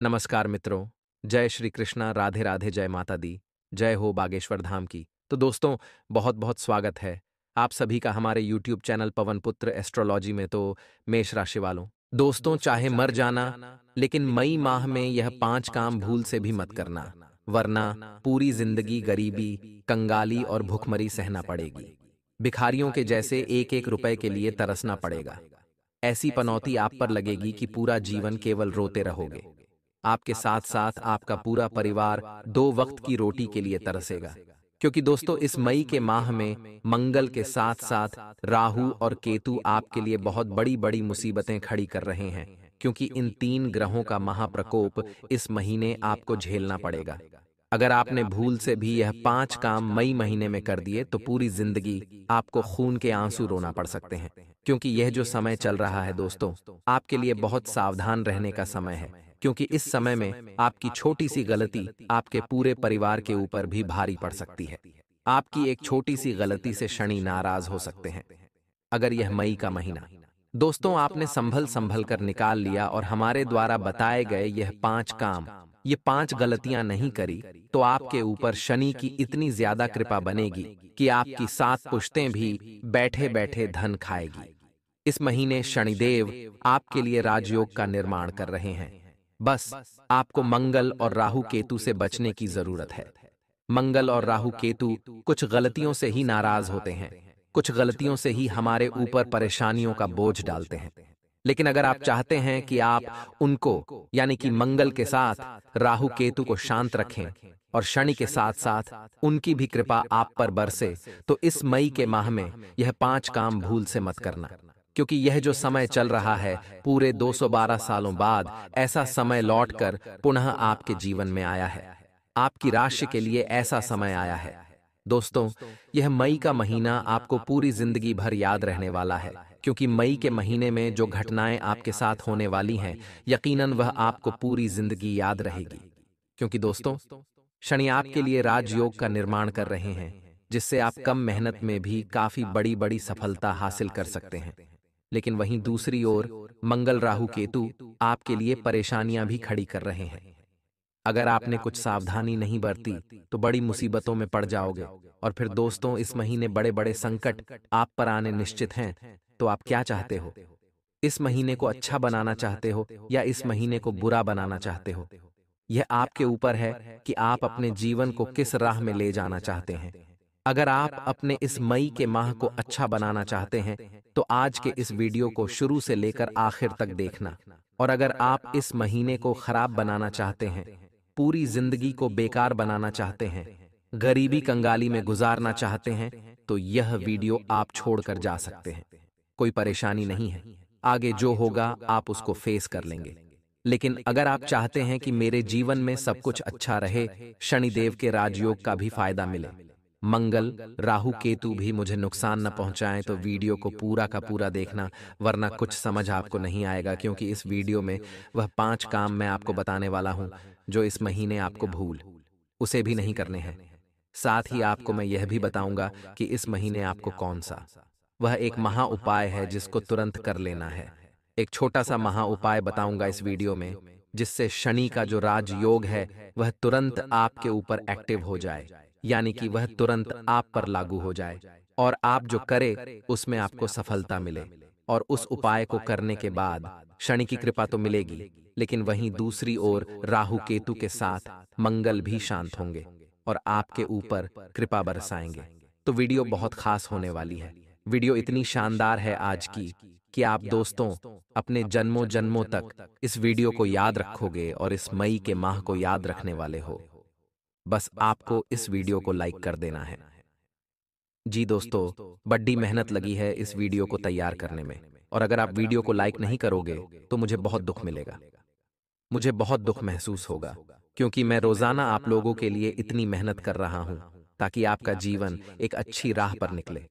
नमस्कार मित्रों। जय श्री कृष्णा, राधे राधे, जय माता दी, जय हो बागेश्वर धाम की। तो दोस्तों, बहुत बहुत स्वागत है आप सभी का हमारे यूट्यूब चैनल पवन पुत्र एस्ट्रोलॉजी में। तो मेष राशि वालों, दोस्तों, चाहे मर जाना, लेकिन मई माह में यह 5 काम भूल से भी मत करना, वरना पूरी जिंदगी गरीबी, कंगाली और भुखमरी सहना पड़ेगी। भिखारियों के जैसे एक एक रुपए के लिए तरसना पड़ेगा। ऐसी पनौती आप पर लगेगी कि पूरा जीवन केवल रोते रहोगे। आपके साथ साथ आपका पूरा परिवार 2 वक्त की रोटी के लिए तरसेगा। क्योंकि दोस्तों, इस मई के माह में मंगल के साथ साथ राहु और केतु आपके लिए बहुत बड़ी बड़ी मुसीबतें खड़ी कर रहे हैं। क्योंकि इन 3 ग्रहों का महाप्रकोप इस महीने आपको झेलना पड़ेगा। अगर आपने भूल से भी यह 5 काम मई महीने में कर दिए तो पूरी जिंदगी आपको खून के आंसू रोना पड़ सकते हैं। क्योंकि यह जो समय चल रहा है दोस्तों, आपके लिए बहुत सावधान रहने का समय है। क्योंकि इस समय में आपकी छोटी सी गलती आपके पूरे परिवार के ऊपर भी भारी पड़ सकती है। आपकी एक छोटी सी गलती से शनि नाराज हो सकते हैं। अगर यह मई का महीना दोस्तों आपने संभल संभल कर निकाल लिया और हमारे द्वारा बताए गए यह 5 काम, ये 5 गलतियां नहीं करी, तो आपके ऊपर शनि की इतनी ज्यादा कृपा बनेगी कि आपकी 7 पुश्तें भी बैठे बैठे धन खाएगी। इस महीने शनिदेव आपके लिए राजयोग का निर्माण कर रहे हैं। बस आपको मंगल और राहु केतु से बचने की जरूरत है। मंगल और राहु केतु कुछ गलतियों से ही नाराज होते हैं, कुछ गलतियों से ही हमारे ऊपर परेशानियों का बोझ डालते हैं। लेकिन अगर आप चाहते हैं कि आप उनको यानी कि मंगल के साथ राहु केतु को शांत रखें और शनि के साथ साथ उनकी भी कृपा आप पर बरसे, तो इस मई के माह में यह 5 काम भूल से मत करना। क्योंकि यह जो समय चल रहा है, पूरे 212 सालों बाद ऐसा समय लौटकर पुनः आपके जीवन में आया है। आपकी राशि के लिए ऐसा समय आया है। दोस्तों, यह मई का महीना आपको पूरी जिंदगी भर याद रहने वाला है। क्योंकि मई के महीने में जो घटनाएं आपके साथ होने वाली हैं, यकीनन वह आपको पूरी जिंदगी याद रहेगी। क्योंकि दोस्तों, शनि आपके लिए राजयोग का निर्माण कर रहे हैं, जिससे आप कम मेहनत में भी काफी बड़ी बड़ी सफलता हासिल कर सकते हैं। लेकिन वहीं दूसरी ओर मंगल राहु केतु आपके लिए परेशानियां भी खड़ी कर रहे हैं। अगर आपने कुछ सावधानी नहीं बरती तो बड़ी मुसीबतों में पड़ जाओगे। और फिर दोस्तों, इस महीने बड़े बड़े संकट आप पर आने निश्चित हैं। तो आप क्या चाहते हो? इस महीने को अच्छा बनाना चाहते हो या इस महीने को बुरा बनाना चाहते हो? यह आपके ऊपर है कि आप अपने जीवन को किस राह में ले जाना चाहते हैं। अगर आप अपने इस मई के माह को अच्छा बनाना चाहते हैं तो आज के इस वीडियो को शुरू से लेकर आखिर तक देखना। और अगर आप इस महीने को खराब बनाना चाहते हैं, पूरी जिंदगी को बेकार बनाना चाहते हैं, गरीबी कंगाली में गुजारना चाहते हैं, तो यह वीडियो आप छोड़कर जा सकते हैं। कोई परेशानी नहीं है, आगे जो होगा आप उसको फेस कर लेंगे। लेकिन अगर आप चाहते हैं कि मेरे जीवन में सब कुछ अच्छा रहे, शनिदेव के राजयोग का भी फायदा मिले, मंगल राहु केतु भी मुझे नुकसान न पहुंचाएं, तो वीडियो को पूरा का पूरा देखना, वरना कुछ समझ आपको नहीं आएगा। क्योंकि इस वीडियो में वह 5 काम मैं आपको बताने वाला हूं जो इस महीने आपको भूल उसे भी नहीं करने हैं। साथ ही आपको मैं यह भी बताऊंगा कि इस महीने आपको कौन सा वह एक महा उपाय है जिसको तुरंत कर लेना है। एक छोटा सा महा उपाय बताऊंगा इस वीडियो में, जिससे शनि का जो राजयोग है वह तुरंत आपके ऊपर एक्टिव हो जाए, यानी कि वह तुरंत आप पर लागू हो जाए और आप जो करे उसमें आपको सफलता मिले। और उस उपाय को करने के बाद शनि की कृपा तो मिलेगी, लेकिन वहीं दूसरी ओर राहु केतु के साथ मंगल भी शांत होंगे और आपके ऊपर कृपा बरसाएंगे। तो वीडियो बहुत खास होने वाली है। वीडियो इतनी शानदार है आज की कि आप दोस्तों अपने जन्मों जन्मों तक इस वीडियो को याद रखोगे और इस मई के माह को याद रखने वाले हो। बस आपको इस वीडियो को लाइक कर देना है। जी दोस्तों, बड़ी मेहनत लगी है इस वीडियो को तैयार करने में, और अगर आप वीडियो को लाइक नहीं करोगे तो मुझे बहुत दुख मिलेगा, मुझे बहुत दुख महसूस होगा। क्योंकि मैं रोजाना आप लोगों के लिए इतनी मेहनत कर रहा हूं ताकि आपका जीवन एक अच्छी राह पर निकले,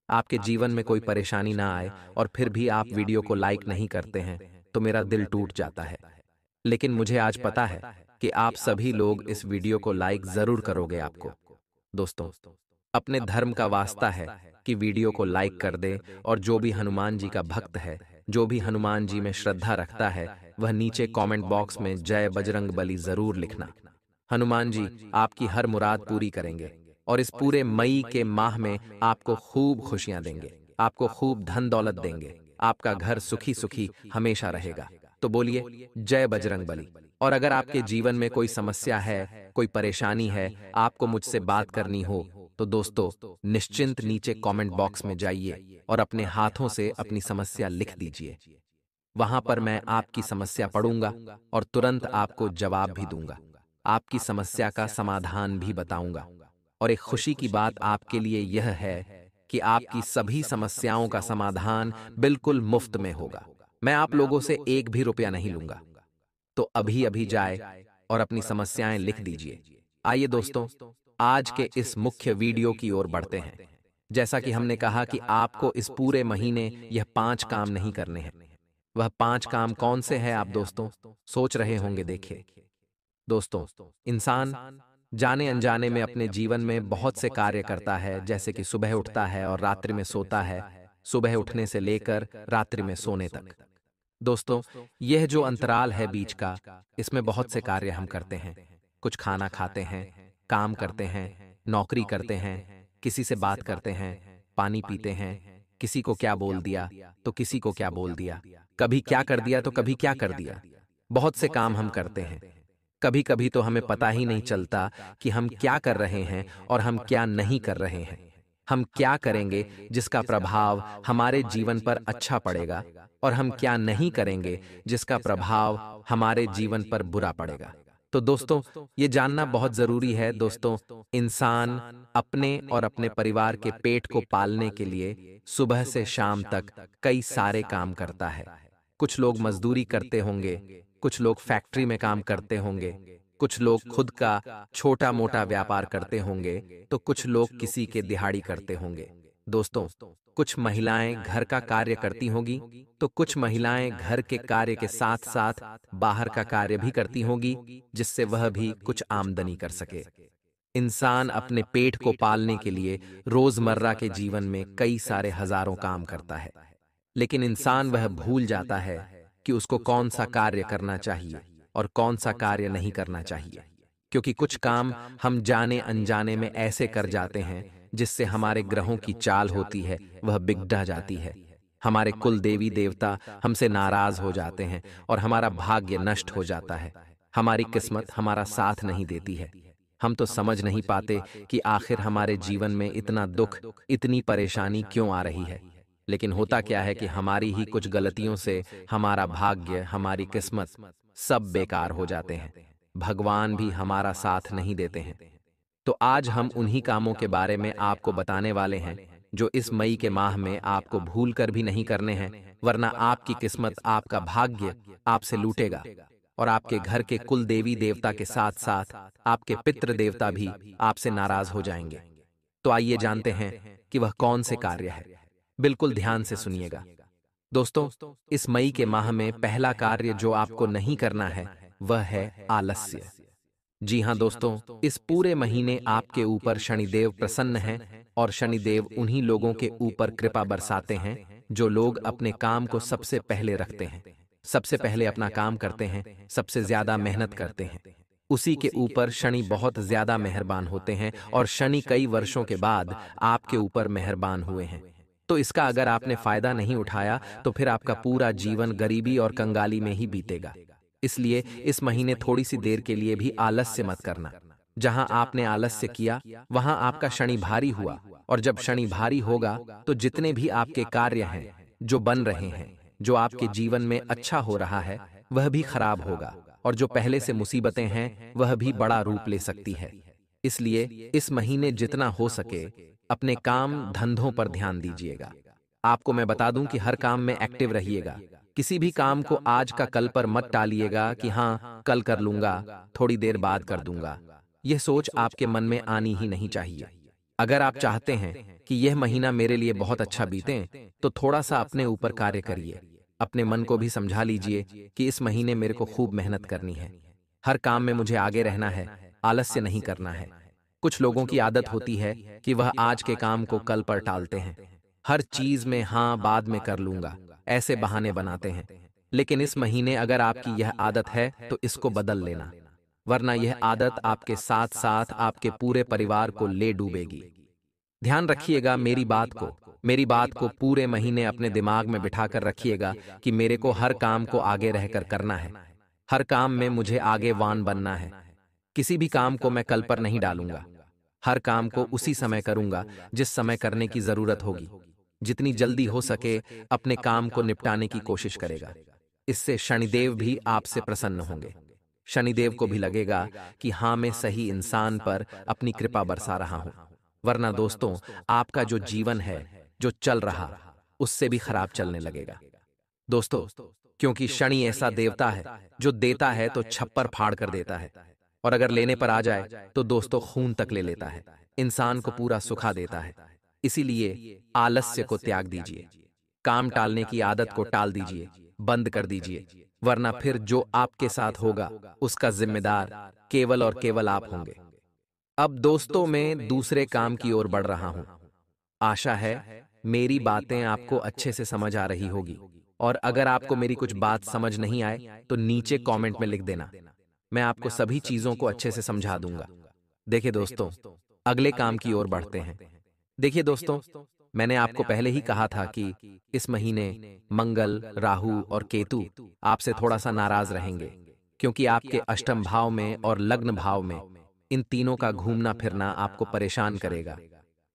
आपके जीवन में कोई परेशानी ना आए, और फिर भी आप वीडियो को लाइक नहीं करते हैं तो मेरा दिल टूट जाता है। लेकिन मुझे आज पता है कि आप सभी लोग इस वीडियो को लाइक जरूर करोगे। आपको दोस्तों अपने धर्म का वास्ता है कि वीडियो को लाइक कर दे, और जो भी हनुमान जी का भक्त है, जो भी हनुमान जी में श्रद्धा रखता है, वह नीचे कमेंट बॉक्स में जय बजरंगबली जरूर लिखना। हनुमान जी आपकी हर मुराद पूरी करेंगे और इस पूरे मई के माह में आपको खूब खुशियां देंगे, आपको खूब धन दौलत देंगे, आपका घर सुखी सुखी हमेशा रहेगा। तो बोलिए जय बजरंगबली। और अगर आपके जीवन में कोई समस्या है, कोई परेशानी है, आपको मुझसे बात करनी हो, तो दोस्तों निश्चिंत नीचे कमेंट बॉक्स में जाइए और अपने हाथों से अपनी समस्या लिख दीजिए। वहां पर मैं आपकी समस्या पढ़ूंगा और तुरंत आपको जवाब भी दूंगा, आपकी समस्या का समाधान भी बताऊंगा। और एक खुशी की बात आपके लिए यह है कि आपकी सभी समस्याओं का समाधान बिल्कुल मुफ्त में होगा। मैं आप लोगों से एक भी रुपया नहीं लूंगा। तो अभी अभी जाए और अपनी समस्याएं लिख दीजिए। आइए दोस्तों, आज के इस मुख्य वीडियो की ओर बढ़ते हैं। जैसा कि हमने कहा कि आपको इस पूरे महीने यह 5 काम नहीं करने हैं। वह 5 काम कौन से हैं आप दोस्तों सोच रहे होंगे। देखिए दोस्तों, इंसान जाने अनजाने में अपने जीवन में बहुत से कार्य करता है, जैसे कि सुबह उठता है और रात्रि में सोता है, सुबह उठने से लेकर रात्रि में सोने तक। दोस्तों, यह जो अंतराल है बीच का, इसमें बहुत से कार्य हम करते हैं। कुछ खाना खाते हैं, काम करते हैं, नौकरी करते हैं, किसी से बात करते हैं, पानी पीते हैं, किसी को क्या बोल दिया तो किसी को क्या बोल दिया, कभी क्या कर दिया तो कभी क्या कर दिया। बहुत से काम हम करते हैं। कभी कभी तो हमें पता ही नहीं चलता कि हम क्या कर रहे हैं और हम क्या नहीं कर रहे हैं। हम क्या करेंगे जिसका प्रभाव हमारे जीवन पर अच्छा पड़ेगा और हम क्या नहीं करेंगे जिसका प्रभाव हमारे जीवन पर बुरा पड़ेगा। तो दोस्तों, ये जानना बहुत जरूरी है। दोस्तों, इंसान अपने और अपने परिवार के पेट को पालने के लिए सुबह से शाम तक कई सारे काम करता है। कुछ लोग मजदूरी करते होंगे, कुछ लोग फैक्ट्री में काम करते होंगे, कुछ लोग खुद का छोटा मोटा व्यापार करते होंगे, तो कुछ लोग किसी के दिहाड़ी करते होंगे। दोस्तों, कुछ महिलाएं घर का कार्य करती होंगी, तो कुछ महिलाएं घर के कार्य के साथ साथ बाहर का कार्य भी करती होंगी, जिससे वह भी कुछ आमदनी कर सके। इंसान अपने पेट को पालने के लिए रोजमर्रा के जीवन में कई सारे हजारों काम करता है, लेकिन इंसान वह भूल जाता है कि उसको कौन सा कार्य करना चाहिए और कौन सा कार्य नहीं करना चाहिए। क्योंकि कुछ काम हम जाने अनजाने में ऐसे कर जाते हैं जिससे हमारे ग्रहों की चाल होती है वह बिगड़ जाती है। हमारे कुल देवी देवता हमसे नाराज हो जाते हैं और हमारा भाग्य नष्ट हो जाता है। हमारी किस्मत हमारा साथ नहीं देती है। हम तो समझ नहीं पाते कि आखिर हमारे जीवन में इतना दुख, इतनी परेशानी क्यों आ रही है। लेकिन होता क्या है कि हमारी ही कुछ गलतियों से हमारा भाग्य, हमारी किस्मत सब बेकार हो जाते हैं। भगवान भी हमारा साथ नहीं देते हैं। तो आज हम उन्हीं कामों के बारे में आपको बताने वाले हैं जो इस मई के माह में आपको भूल कर भी नहीं करने हैं, वरना आपकी किस्मत, आपका भाग्य आपसे लूटेगा और आपके घर के कुल देवी देवता के साथ साथ आपके पितृ देवता भी आपसे नाराज हो जाएंगे। तो आइए जानते हैं कि वह कौन से कार्य है। बिल्कुल ध्यान से सुनिएगा। दोस्तों, इस मई के माह में पहला कार्य जो आपको नहीं करना है वह है आलस्य। जी हाँ दोस्तों, इस पूरे महीने आपके ऊपर शनिदेव प्रसन्न हैं और शनिदेव उन्हीं लोगों के ऊपर कृपा बरसाते हैं जो लोग अपने काम को सबसे पहले रखते हैं, सबसे पहले अपना काम करते हैं, सबसे ज्यादा मेहनत करते हैं। उसी के ऊपर शनि बहुत ज्यादा मेहरबान होते हैं और शनि कई वर्षों के बाद आपके ऊपर मेहरबान हुए हैं। तो इसका अगर आपने फायदा नहीं उठाया तो फिर आपका पूरा जीवन गरीबी और कंगाली में ही बीतेगा। इसलिए इस महीने थोड़ी सी देर के लिए भी आलस्य मत करना। जहां आपने आलस्य किया वहां आपका शनि भारी हुआ, और जब शनि भारी होगा तो जितने भी आपके कार्य हैं, जो बन रहे हैं, जो आपके जीवन में अच्छा हो रहा है, वह भी खराब होगा, और जो पहले से मुसीबतें हैं वह भी बड़ा रूप ले सकती है। इसलिए इस महीने जितना हो सके अपने काम धंधों पर ध्यान दीजिएगा। आपको मैं बता दूं कि हर काम में एक्टिव रहिएगा। किसी भी काम को आज का कल पर मत टालिएगा कि हाँ कल कर लूंगा, थोड़ी देर बाद कर दूंगा। यह सोच आपके मन में आनी ही नहीं चाहिए। अगर आप चाहते हैं कि यह महीना मेरे लिए बहुत अच्छा बीते, तो थोड़ा सा अपने ऊपर कार्य करिए। अपने मन को भी समझा लीजिए कि इस महीने मेरे को खूब मेहनत करनी है, हर काम में मुझे आगे रहना है, आलस्य नहीं करना है। कुछ लोगों की आदत होती है कि वह आज के काम को कल पर टालते हैं। हर चीज में हाँ बाद में कर लूंगा, ऐसे बहाने बनाते हैं। लेकिन इस महीने अगर आपकी यह आदत है तो इसको बदल लेना, वरना यह आदत आपके साथ साथ आपके पूरे परिवार को ले डूबेगी। ध्यान रखिएगा मेरी बात को पूरे महीने अपने दिमाग में बिठाकर रखिएगा कि मेरे को हर काम को आगे रहकर करना है। हर काम में मुझे आगे वान बनना है। किसी भी काम को मैं कल पर नहीं डालूंगा। हर काम को उसी समय करूंगा जिस समय करने की जरूरत होगी। जितनी जल्दी हो सके अपने काम को निपटाने की कोशिश करेगा। इससे शनिदेव भी आपसे प्रसन्न होंगे। शनिदेव को भी लगेगा कि हाँ, मैं सही इंसान पर अपनी कृपा बरसा रहा हूं। वरना दोस्तों, आपका जो जीवन है, जो चल रहा, उससे भी खराब चलने लगेगा। दोस्तों, क्योंकि शनि ऐसा देवता है जो देता है तो छप्पर फाड़ कर देता है, और अगर लेने पर आ जाए तो दोस्तों खून तक ले लेता है, इंसान को पूरा सुखा देता है। इसीलिए आलस्य को त्याग दीजिए, काम टालने की आदत को टाल दीजिए, बंद कर दीजिए, वरना फिर जो आपके साथ होगा उसका जिम्मेदार केवल और केवल आप होंगे। अब दोस्तों, मैं दूसरे काम की ओर बढ़ रहा हूं। आशा है मेरी बातें आपको अच्छे से समझ आ रही होगी, और अगर आपको मेरी कुछ बात समझ नहीं आए तो नीचे कमेंट में लिख देना। मैं आपको सभी चीजों को अच्छे से समझा दूंगा। देखिए दोस्तों, अगले काम की ओर बढ़ते हैं। देखिए दोस्तों, मैंने आपको पहले ही कहा था कि इस महीने मंगल, राहु और केतु आपसे थोड़ा सा नाराज रहेंगे, क्योंकि आपके अष्टम भाव में और लग्न भाव में इन तीनों का घूमना फिरना आपको परेशान करेगा।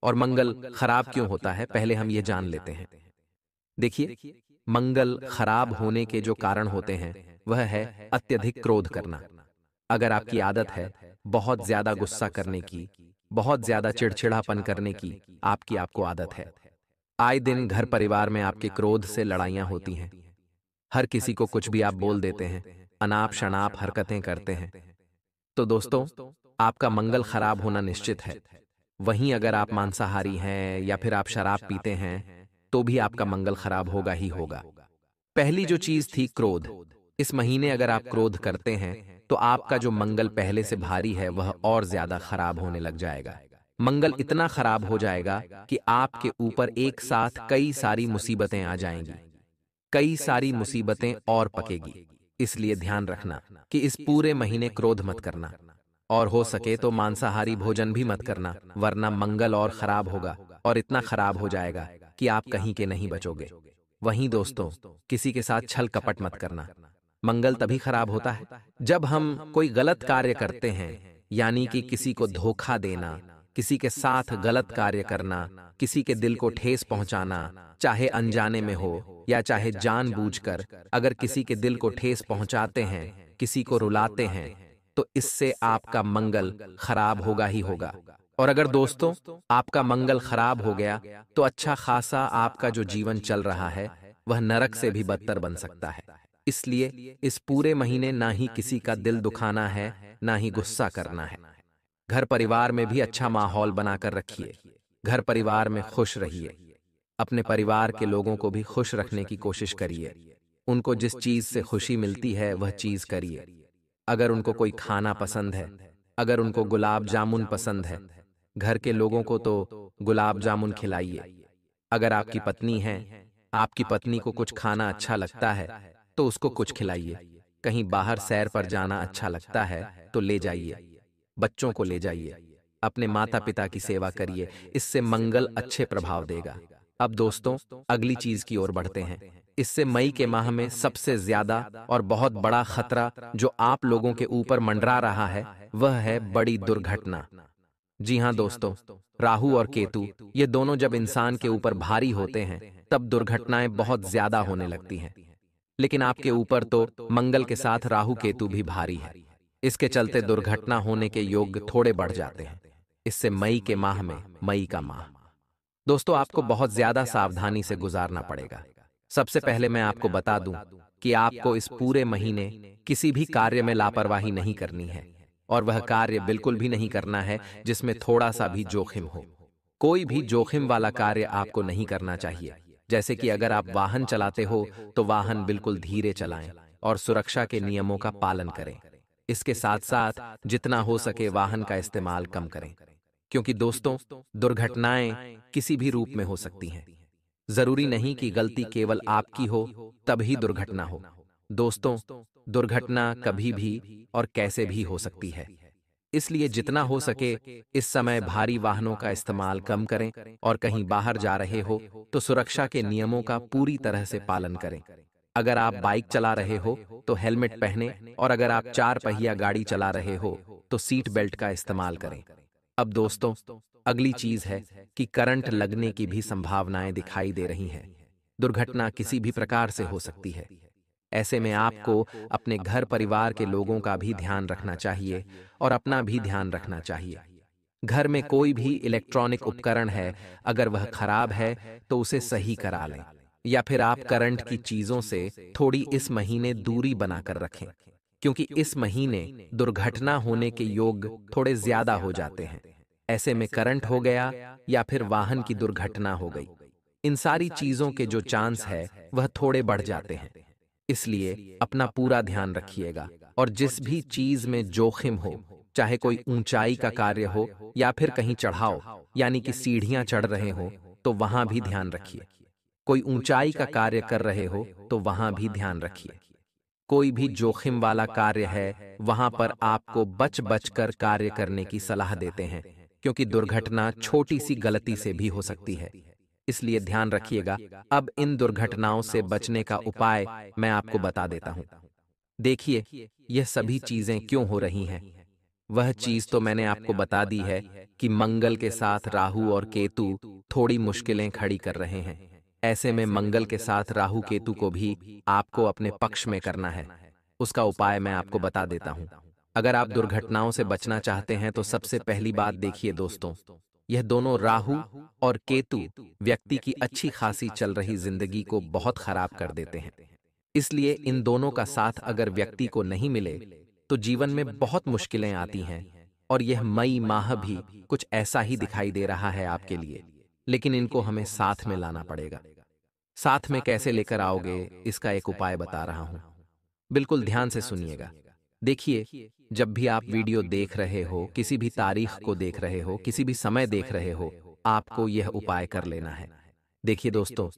और मंगल खराब क्यों होता है, पहले हम ये जान लेते हैं। देखिए, मंगल खराब होने के जो कारण होते हैं वह है अत्यधिक क्रोध करना। अगर आपकी आदत है बहुत ज्यादा गुस्सा करने की, बहुत ज्यादा चिड़चिड़ापन करने की, आपको आदत है, आए दिन घर परिवार में आपके क्रोध से लड़ाइयां होती हैं। हर किसी को कुछ भी आप बोल देते हैं, अनाप शनाप हरकतें करते हैं, तो दोस्तों आपका मंगल खराब होना निश्चित है। वहीं अगर आप मांसाहारी हैं या फिर आप शराब पीते हैं तो भी आपका मंगल खराब होगा ही होगा। पहली जो चीज थी क्रोध, इस महीने अगर आप क्रोध करते हैं तो आपका जो मंगल पहले से भारी है वह और ज्यादा खराब होने लग जाएगा। मंगल इतना खराब हो जाएगा कि आपके ऊपर एक साथ कई सारी मुसीबतें आ जाएंगी, कई सारी मुसीबतें और पकेगी। इसलिए ध्यान रखना कि इस पूरे महीने क्रोध मत करना, और हो सके तो मांसाहारी भोजन भी मत करना, वरना मंगल और खराब होगा, और इतना खराब हो जाएगा कि आप कहीं के नहीं बचोगे। वहीं दोस्तों, किसी के साथ छल कपट मत करना। मंगल तभी खराब होता है जब हम कोई गलत कार्य करते हैं, यानी कि किसी को धोखा देना, किसी के साथ गलत कार्य करना, किसी के दिल को ठेस पहुंचाना, चाहे अनजाने में हो या चाहे जानबूझकर। अगर किसी के दिल को ठेस पहुंचाते हैं, किसी को रुलाते हैं, तो इससे आपका मंगल खराब होगा ही होगा। और अगर दोस्तों आपका मंगल खराब हो गया तो अच्छा खासा आपका जो जीवन चल रहा है वह नरक से भी बदतर बन सकता है। इसलिए इस पूरे महीने ना ही किसी का दिल दुखाना है, ना ही गुस्सा करना है। घर परिवार में भी अच्छा माहौल बनाकर रखिए, घर परिवार में खुश रहिए, अपने परिवार के लोगों को भी खुश रखने की कोशिश करिए। उनको जिस चीज से खुशी मिलती है वह चीज करिए। अगर उनको कोई खाना पसंद है, अगर उनको गुलाब जामुन पसंद है, घर के लोगों को तो गुलाब जामुन खिलाइए। अगर आपकी पत्नी है, आपकी पत्नी को कुछ खाना अच्छा लगता है तो उसको कुछ खिलाइए। कहीं बाहर सैर पर जाना अच्छा लगता है तो ले जाइए, बच्चों को ले जाइए, अपने माता पिता की सेवा करिए। इससे मंगल अच्छे प्रभाव देगा। अब दोस्तों अगली चीज की ओर बढ़ते हैं। इससे मई के माह में सबसे ज्यादा और बहुत बड़ा खतरा जो आप लोगों के ऊपर मंडरा रहा है वह है बड़ी दुर्घटना। जी हाँ दोस्तों, राहु और केतु ये दोनों जब इंसान के ऊपर भारी होते हैं तब दुर्घटनाएं बहुत ज्यादा होने लगती हैं। लेकिन आपके ऊपर तो मंगल के साथ राहु केतु भी भारी है, इसके चलते दुर्घटना होने के योग थोड़े बढ़ जाते हैं। इससे मई के माह में, मई का माह दोस्तों आपको बहुत ज्यादा सावधानी से गुजारना पड़ेगा। सबसे पहले मैं आपको बता दूं कि आपको इस पूरे महीने किसी भी कार्य में लापरवाही नहीं करनी है, और वह कार्य बिल्कुल भी नहीं करना है जिसमें थोड़ा सा भी जोखिम हो। कोई भी जोखिम वाला कार्य आपको नहीं करना चाहिए। जैसे कि अगर आप वाहन चलाते हो तो वाहन बिल्कुल धीरे चलाएं और सुरक्षा के नियमों का पालन करें। इसके साथ साथ जितना हो सके वाहन का इस्तेमाल कम करें, क्योंकि दोस्तों दुर्घटनाएं किसी भी रूप में हो सकती हैं। जरूरी नहीं कि गलती केवल आपकी हो तभी दुर्घटना हो। दोस्तों, दुर्घटना कभी भी और कैसे भी हो सकती है। इसलिए जितना हो सके इस समय भारी वाहनों का इस्तेमाल कम करें और कहीं बाहर जा रहे हो तो सुरक्षा के नियमों का पूरी तरह से पालन करें। अगर आप बाइक चला रहे हो तो हेलमेट पहने और अगर आप चार पहिया गाड़ी चला रहे हो तो सीट बेल्ट का इस्तेमाल करें। अब दोस्तों, अगली चीज है कि करंट लगने की भी संभावनाएं दिखाई दे रही हैं। दुर्घटना किसी भी प्रकार से हो सकती है। ऐसे में आपको अपने घर परिवार के लोगों का भी ध्यान रखना चाहिए और अपना भी ध्यान रखना चाहिए। घर में कोई भी इलेक्ट्रॉनिक उपकरण है, अगर वह खराब है तो उसे सही करा लें, या फिर आप करंट की चीजों से थोड़ी इस महीने दूरी बनाकर रखें, क्योंकि इस महीने दुर्घटना होने के योग थोड़े ज्यादा हो जाते हैं। ऐसे में करंट हो गया या फिर वाहन की दुर्घटना हो गई, इन सारी चीजों के जो चांस है वह थोड़े बढ़ जाते हैं। इसलिए अपना पूरा ध्यान रखिएगा और जिस भी चीज में जोखिम हो, चाहे कोई ऊंचाई का कार्य हो या फिर कहीं चढ़ाव यानी कि सीढ़ियां चढ़ रहे हो, तो वहां भी ध्यान रखिए। कोई ऊंचाई का कार्य कर रहे हो तो वहां भी ध्यान रखिए। कोई भी जोखिम वाला कार्य है वहां पर आपको बच बच कर कार्य करने की सलाह देते हैं, क्योंकि दुर्घटना छोटी सी गलती से भी हो सकती है। इसलिए ध्यान रखिएगा। अब इन दुर्घटनाओं से बचने का उपाय मैं आपको बता देता हूं। देखिए, यह सभी चीजें क्यों हो रही हैं। वह चीज तो मैंने आपको बता दी है कि मंगल के साथ राहु और केतु थोड़ी मुश्किलें खड़ी कर रहे हैं। ऐसे में मंगल के साथ राहु केतु को भी आपको अपने पक्ष में करना है। उसका उपाय मैं आपको बता देता हूं। अगर आप दुर्घटनाओं से बचना चाहते हैं तो सबसे पहली बात देखिए दोस्तों, यह दोनों राहु और केतु व्यक्ति की अच्छी खासी चल रही जिंदगी को बहुत खराब कर देते हैं। इसलिए इन दोनों का साथ अगर व्यक्ति को नहीं मिले तो जीवन में बहुत मुश्किलें आती हैं, और यह मई माह भी कुछ ऐसा ही दिखाई दे रहा है आपके लिए। लेकिन इनको हमें साथ में लाना पड़ेगा। साथ में कैसे लेकर आओगे, इसका एक उपाय बता रहा हूं। बिल्कुल ध्यान से सुनिएगा। देखिए, जब भी आप वीडियो देख रहे हो, किसी भी तारीख को देख रहे हो, किसी भी समय देख रहे हो, आपको यह उपाय कर लेना है। देखिए दोस्तों,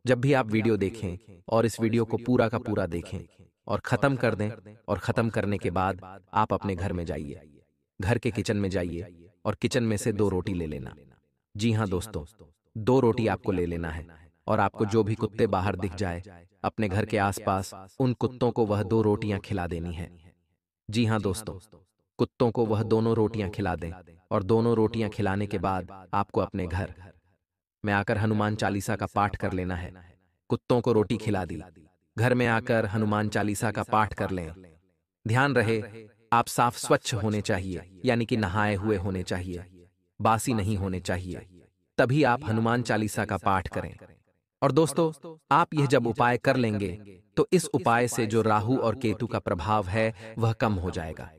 जब भी आप वीडियो देखें और इस वीडियो को पूरा का पूरा देखें और खत्म कर दें, और खत्म करने के बाद आप अपने घर में जाइए, घर के किचन में जाइए और किचन में से 2 रोटी ले लेना। जी हाँ दोस्तों, 2 रोटी आपको ले लेना है, और आपको जो भी कुत्ते बाहर दिख जाए अपने घर के आसपास, उन कुत्तों को वह 2 रोटियां खिला देनी है। जी हाँ दोस्तों, कुत्तों को वह दोनों रोटियां खिला दें, और दोनों रोटियां खिलाने के बाद आपको अपने घर में आकर हनुमान चालीसा का पाठ कर लेना है। कुत्तों को रोटी खिला दी, घर में आकर हनुमान चालीसा का पाठ कर लें। ध्यान रहे, आप साफ स्वच्छ होने चाहिए, यानी कि नहाए हुए होने चाहिए, बासी नहीं होने चाहिए, तभी आप हनुमान चालीसा का पाठ करें। और दोस्तों, आप यह जब उपाय कर लेंगे तो इस उपाय से जो राहु और केतु का प्रभाव है वह कम हो जाएगा,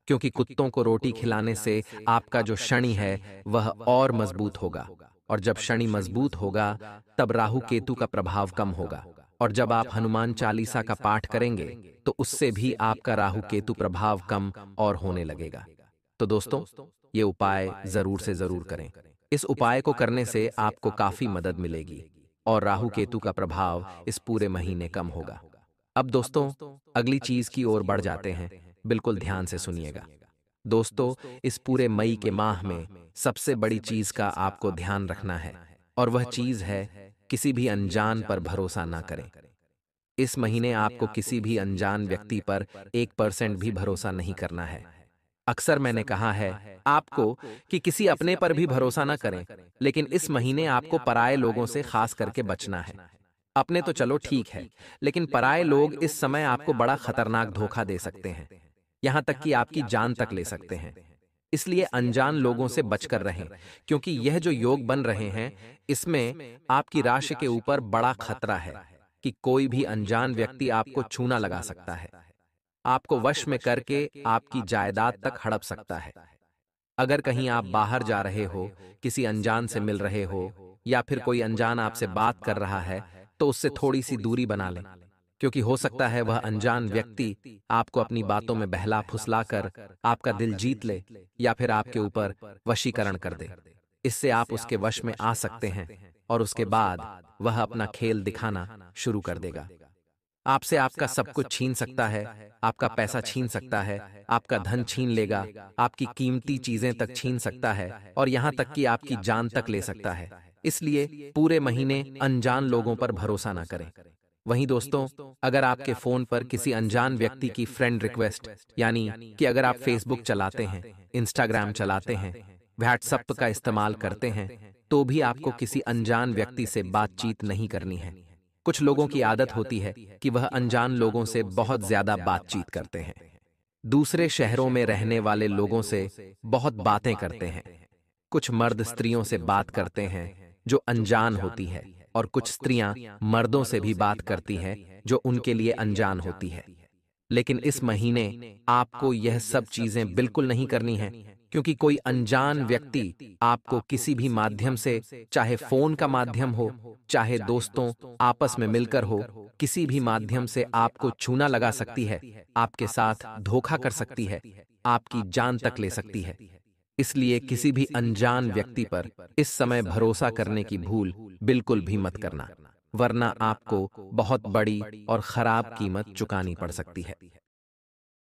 क्योंकि कुत्तों को रोटी खिलाने से आपका जो शनि है वह और मजबूत होगा, और जब शनि मजबूत होगा तब राहु केतु का प्रभाव कम होगा, और जब आप हनुमान चालीसा का पाठ करेंगे तो उससे भी आपका राहु केतु प्रभाव कम और होने लगेगा। तो दोस्तों, ये उपाय जरूर से जरूर करें। इस उपाय को करने से आपको काफी मदद मिलेगी और राहु केतु का प्रभाव इस पूरे महीने कम होगा। अब दोस्तों, अगली चीज की ओर बढ़ जाते हैं। बिल्कुल ध्यान से सुनिएगा। दोस्तों, इस पूरे मई के माह में सबसे बड़ी चीज का आपको ध्यान रखना है, और वह चीज है किसी भी अनजान पर भरोसा ना करें। इस महीने आपको किसी भी अनजान व्यक्ति पर 1% भी भरोसा नहीं करना है। अक्सर मैंने कहा है आपको कि किसी अपने पर भी भरोसा न करें, लेकिन इस महीने आपको पराये लोगों से खास करके बचना है। अपने तो चलो ठीक है, लेकिन पराये लोग इस समय आपको बड़ा खतरनाक धोखा दे सकते हैं, यहां तक कि आपकी जान तक ले सकते हैं। इसलिए अनजान लोगों से बचकर रहें, क्योंकि यह जो योग बन रहे हैं इसमें आपकी राशि के ऊपर बड़ा खतरा है कि कोई भी अनजान व्यक्ति आपको छूना लगा सकता है, आपको वश में करके आपकी जायदाद तक हड़प सकता है। अगर कहीं आप बाहर जा रहे हो, किसी अनजान से मिल रहे हो, या फिर कोई अनजान आपसे बात कर रहा है, तो उससे थोड़ी सी दूरी बना लें, क्योंकि हो सकता है वह अनजान व्यक्ति आपको अपनी बातों में बहला फुसला कर आपका दिल जीत ले, या फिर आपके ऊपर वशीकरण कर दे। इससे आप उसके वश में आ सकते हैं और उसके बाद वह अपना खेल दिखाना शुरू कर देगा। आपसे आपका सब कुछ छीन सकता है, आपका पैसा छीन सकता है, आपका धन छीन लेगा, आपकी कीमती चीजें तक छीन सकता है और यहाँ तक कि आपकी जान तक ले सकता है। इसलिए पूरे महीने अनजान लोगों पर भरोसा ना करें। वहीं दोस्तों, अगर आपके फोन पर किसी अनजान व्यक्ति की फ्रेंड रिक्वेस्ट, यानी कि अगर आप फेसबुक चलाते हैं, इंस्टाग्राम चलाते हैं, व्हाट्सएप का इस्तेमाल करते हैं, तो भी आपको किसी अनजान व्यक्ति से बातचीत नहीं करनी है। कुछ लोगों की आदत होती है कि वह अनजान लोगों से बहुत ज्यादा बातचीत करते हैं। दूसरे शहरों में रहने वाले लोगों से बहुत बातें करते हैं। कुछ मर्द स्त्रियों से बात करते हैं जो अनजान होती है, और कुछ स्त्रियां मर्दों से भी बात करती हैं जो उनके लिए अनजान होती है। लेकिन इस महीने आपको यह सब चीजें बिल्कुल नहीं करनी है, क्योंकि कोई अनजान व्यक्ति आपको किसी भी माध्यम से, चाहे फोन का माध्यम हो, चाहे दोस्तों आपस में मिलकर हो, किसी भी माध्यम से आपको चूना लगा सकती है, आपके साथ धोखा कर सकती है, आपकी जान तक ले सकती है। इसलिए किसी भी अनजान व्यक्ति पर इस समय भरोसा करने की भूल बिल्कुल भी मत करना, वरना आपको बहुत बड़ी और खराब कीमत चुकानी पड़ सकती है।